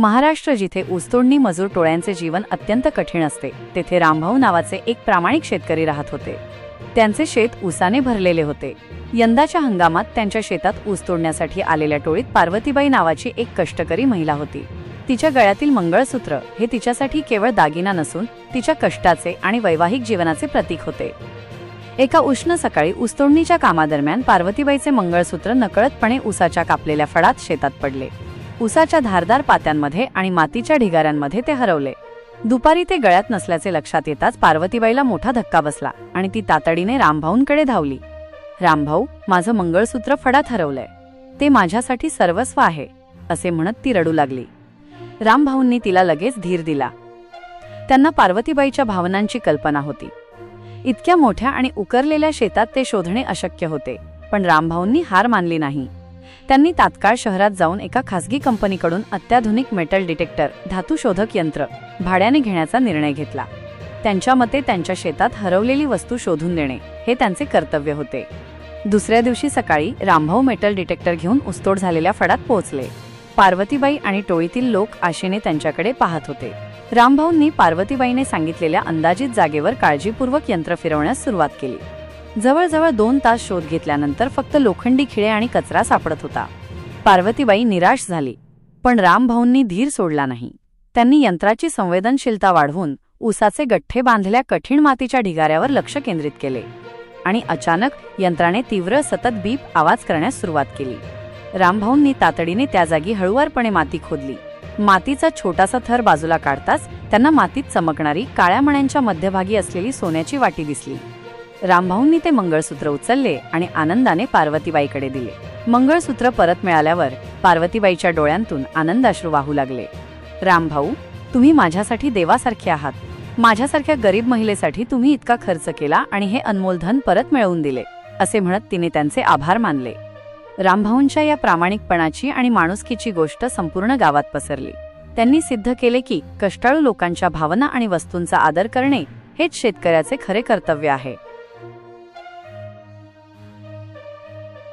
महाराष्ट्र जिथे ऊसतोडणी मजूर टोळ्यांचे जीवन अत्यंत कठीण असते, तेथे रामभाऊ नावाचे एक प्रामाणिक शेतकरी राहत होते. त्यांचे शेत ऊसाने भरलेले होते. यंदाच्या हंगामात त्यांच्या शेतात ऊस तोडण्यासाठी आलेल्या टोळीत पार्वतीबाई नावाची एक कष्टकरी महिला होती. तिच्या गळ्यातील मंगळसूत्र हे तिच्यासाठी केवळ दागिना नसून तिच्या कष्टाचे आणि वैवाहिक जीवनाचे प्रतीक होते. एका उष्ण सकाळी ऊसतोडणीच्या कामादरम्यान पार्वतीबाईचे मंगळसूत्र नकळतपणे ऊसाच्या कापलेल्या फळात शेतात पडले. ऊसाच्या धारदार पात्यांमध्ये आणि मातीच्या ढिगाऱ्यांमध्ये ते हरवले. दुपारी ते गळ्यात नसल्याचे लक्षात येताच पार्वतीबाईला मोठा धक्का बसला आणि ती तातडीने रामभाऊंकडे धावली. रामभाऊ, माझं मंगळसूत्र फडात हरवलंय. ते माझ्यासाठी सर्वस्व आहे, असे म्हणत ती रडू लागली. रामभाऊंनी तिला लगेच धीर दिला. त्यांना पार्वतीबाईच्या भावनांची कल्पना होती. इतक्या मोठ्या आणि उकरलेल्या शेतात ते शोधणे अशक्य होते, पण रामभाऊंनी हार मानली नाही. त्यांनी तात्काळ शहरात जाऊन एका खासगी कंपनीकडून अत्याधुनिक मेटल डिटेक्टर धातू शोधक यंत्र भाड्याने घेण्याचा निर्णय घेतला. त्यांच्या मते त्यांच्या शेतात हरवलेली वस्तू शोधून देणे हे त्यांचे कर्तव्य होते. दुसऱ्या दिवशी सकाळी रामभाऊ मेटल डिटेक्टर घेऊन ऊसतोड झालेल्या फडात पोहोचले. पार्वतीबाई आणि टोळीतील लोक आशेने त्यांच्याकडे पाहत होते. रामभाऊंनी पार्वतीबाईने सांगितलेल्या अंदाजित जागेवर काळजीपूर्वक यंत्र फिरवण्यास सुरुवात केली. जवळजवळ 2 तास शोध घेतल्यानंतर फक्त लोखंडी खिळे आणि कचरा सापडत होता. पार्वतीबाई निराश झाली, पण रामभाऊंनी धीर सोडला नाही. त्यांनी यंत्राची संवेदनशीलता वाढवून ऊसाचे गठ्ठे बांधलेल्या कठीण मातीच्या ढिगाऱ्यावर लक्ष केंद्रित केले आणि अचानक यंत्राने तीव्र सतत बीप आवाज करण्यास सुरुवात केली. रामभाऊंनी तातडीने त्या जागी हळुवारपणे माती खोदली. मातीचा छोटासा थर बाजूला काढताच त्यांना मातीत चमकणारी काळ्या मण्यांच्या मध्यभागी असलेली सोन्याची वाटी दिसली. रामभाऊंनी ते मंगळसूत्र उचलले आणि आनंदाने पार्वतीबाईकडे दिले. मंगळसूत्र परत मिळाल्यावर पार्वतीबाईच्या डोळ्यांतून आनंदाश्रू वाहू लागले. रामभाऊ, तुम्ही माझ्यासाठी देवासारखे आहात. माझ्यासारख्या गरीब महिलेसाठी तुम्ही इतका खर्च केला आणि हे अनमोल धन परत मिळवून दिले, असे म्हणत तिने त्यांचे आभार मानले. रामभाऊंच्या या प्रामाणिकपणाची आणि माणुसकीची गोष्ट संपूर्ण गावात पसरली. त्यांनी सिद्ध केले की कष्टाळू लोकांच्या भावना आणि वस्तूंचा आदर करणे हेच शेतकऱ्याचे खरे कर्तव्य आहे.